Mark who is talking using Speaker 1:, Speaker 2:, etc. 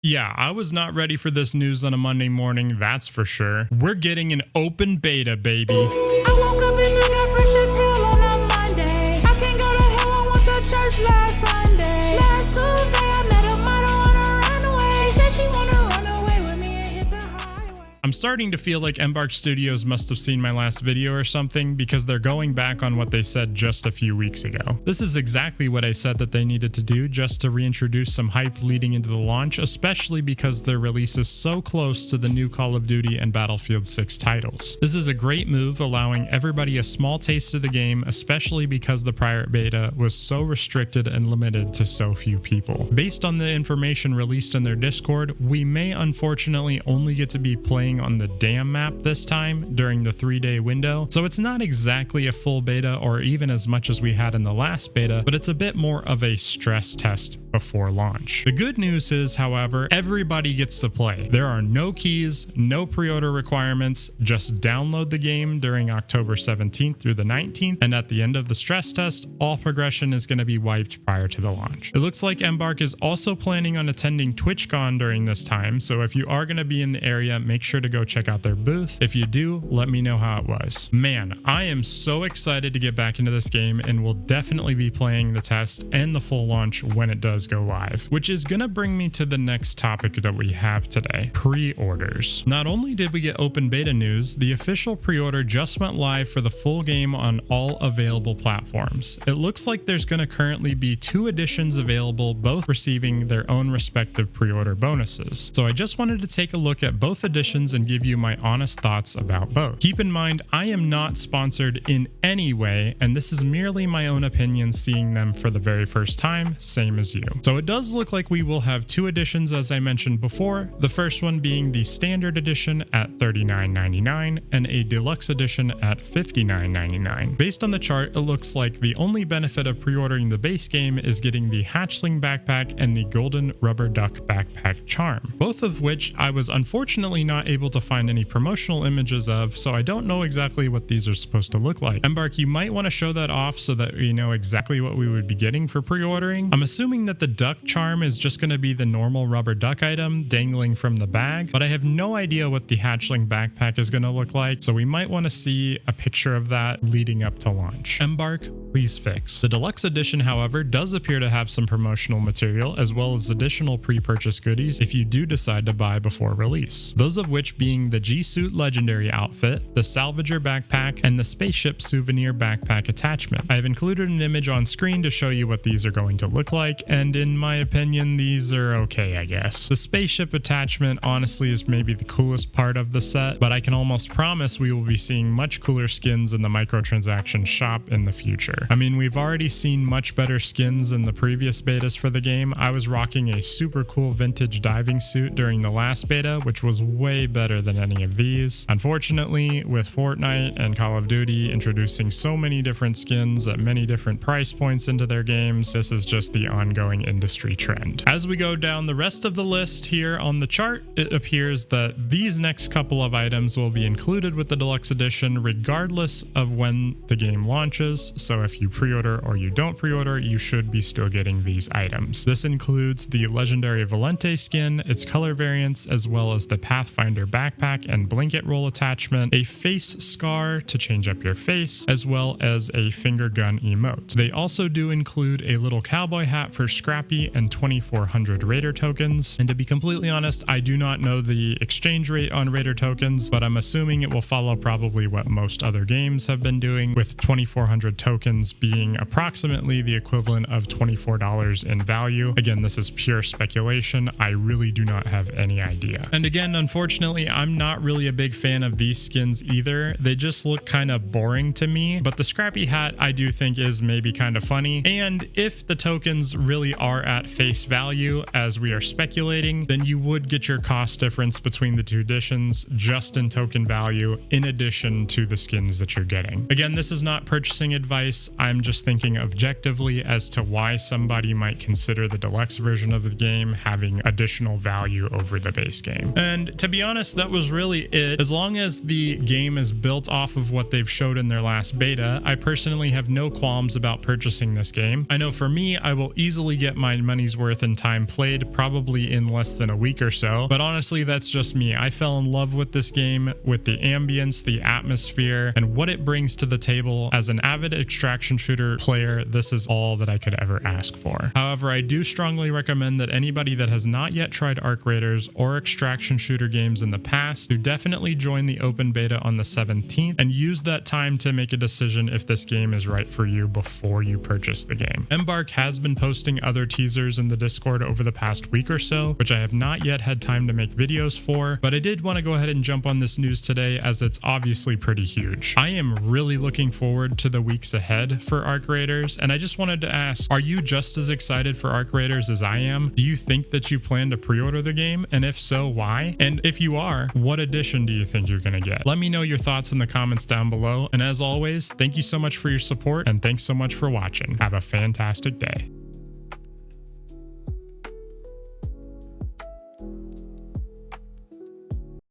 Speaker 1: Yeah, I was not ready for this news on a Monday morning, that's for sure. We're getting an open beta, baby.
Speaker 2: I woke up and I got fresh as hell on a Monday. I can't go to hell, I went to church last Sunday. Last Tuesday, I met a model on a runway. She said she wanna run away with me and hit the highway.
Speaker 1: I'm starting to feel like Embark Studios must have seen my last video or something because they're going back on what they said just a few weeks ago. This is exactly what I said that they needed to do just to reintroduce some hype leading into the launch, especially because their release is so close to the new Call of Duty and Battlefield 6 titles. This is a great move, allowing everybody a small taste of the game, especially because the prior beta was so restricted and limited to so few people. Based on the information released in their Discord, we may unfortunately only get to be playing on the dam map this time during the 3-day window, so it's not exactly a full beta or even as much as we had in the last beta, but it's a bit more of a stress test before launch. The good news is, however, everybody gets to play. There are no keys, no pre-order requirements, just download the game during October 17th through the 19th, and at the end of the stress test, all progression is going to be wiped prior to the launch. It looks like Embark is also planning on attending TwitchCon during this time, so if you are going to be in the area, make sure to go check out their booth. If you do, let me know how it was. Man, I am so excited to get back into this game and will definitely be playing the test and the full launch when it does go live, which is going to bring me to the next topic that we have today, pre-orders. Not only did we get open beta news, the official pre-order just went live for the full game on all available platforms. It looks like there's going to currently be 2 editions available, both receiving their own respective pre-order bonuses. So I just wanted to take a look at both editions and give you my honest thoughts about both. Keep in mind, I am not sponsored in any way, and this is merely my own opinion seeing them for the very first time, same as you. So it does look like we will have 2 editions as I mentioned before, the first one being the standard edition at $39.99 and a deluxe edition at $59.99. Based on the chart, it looks like the only benefit of pre-ordering the base game is getting the hatchling backpack and the golden rubber duck backpack charm, both of which I was unfortunately not able to find any promotional images of, so I don't know exactly what these are supposed to look like. Embark, you might want to show that off so that we know exactly what we would be getting for pre-ordering. I'm assuming that the duck charm is just going to be the normal rubber duck item dangling from the bag, but I have no idea what the hatchling backpack is going to look like, so we might want to see a picture of that leading up to launch. Embark, please fix. The deluxe edition, however, does appear to have some promotional material as well as additional pre-purchase goodies if you do decide to buy before release. Those of which being the G-Suit Legendary outfit, the Salvager backpack, and the Spaceship Souvenir backpack attachment. I have included an image on screen to show you what these are going to look like, and in my opinion, these are okay, I guess. The Spaceship attachment honestly is maybe the coolest part of the set, but I can almost promise we will be seeing much cooler skins in the microtransaction shop in the future. I mean, we've already seen much better skins in the previous betas for the game. I was rocking a super cool vintage diving suit during the last beta, which was way better than any of these. Unfortunately, with Fortnite and Call of Duty introducing so many different skins at many different price points into their games, this is just the ongoing industry trend. As we go down the rest of the list here on the chart, it appears that these next couple of items will be included with the deluxe edition regardless of when the game launches, so if you pre-order or you don't pre-order, you should be still getting these items. This includes the legendary Valente skin, its color variants, as well as the Pathfinder backpack and blanket roll attachment, a face scar to change up your face, as well as a finger gun emote. They also do include a little cowboy hat for Scrappy and 2400 Raider tokens, and to be completely honest, I do not know the exchange rate on Raider tokens, but I'm assuming it will follow probably what most other games have been doing, with 2400 tokens being approximately the equivalent of $24 in value. Again, this is pure speculation. I really do not have any idea. And again, unfortunately, I'm not really a big fan of these skins either. They just look kind of boring to me, but the Scrappy hat I do think is maybe kind of funny. And if the tokens really are at face value, as we are speculating, then you would get your cost difference between the 2 editions just in token value in addition to the skins that you're getting. Again, this is not purchasing advice. I'm just thinking objectively as to why somebody might consider the deluxe version of the game having additional value over the base game. And to be honest, guess that was really it. As long as the game is built off of what they've showed in their last beta, I personally have no qualms about purchasing this game. I know for me, I will easily get my money's worth in time played, probably in less than a week or so, but honestly, that's just me. I fell in love with this game, with the ambience, the atmosphere, and what it brings to the table. As an avid extraction shooter player, this is all that I could ever ask for. However, I do strongly recommend that anybody that has not yet tried Arc Raiders or extraction shooter games in the past to definitely join the open beta on the 17th and use that time to make a decision if this game is right for you before you purchase the game. Embark has been posting other teasers in the Discord over the past week or so, which I have not yet had time to make videos for, but I did want to go ahead and jump on this news today as it's obviously pretty huge. I am really looking forward to the weeks ahead for Arc Raiders, and I just wanted to ask, are you just as excited for Arc Raiders as I am? Do you think that you plan to pre-order the game? And if so, why? And if you are, what edition do you think you're gonna get? Let me know your thoughts in the comments down below, and as always, thank you so much for your support, and thanks so much for watching. Have a fantastic day.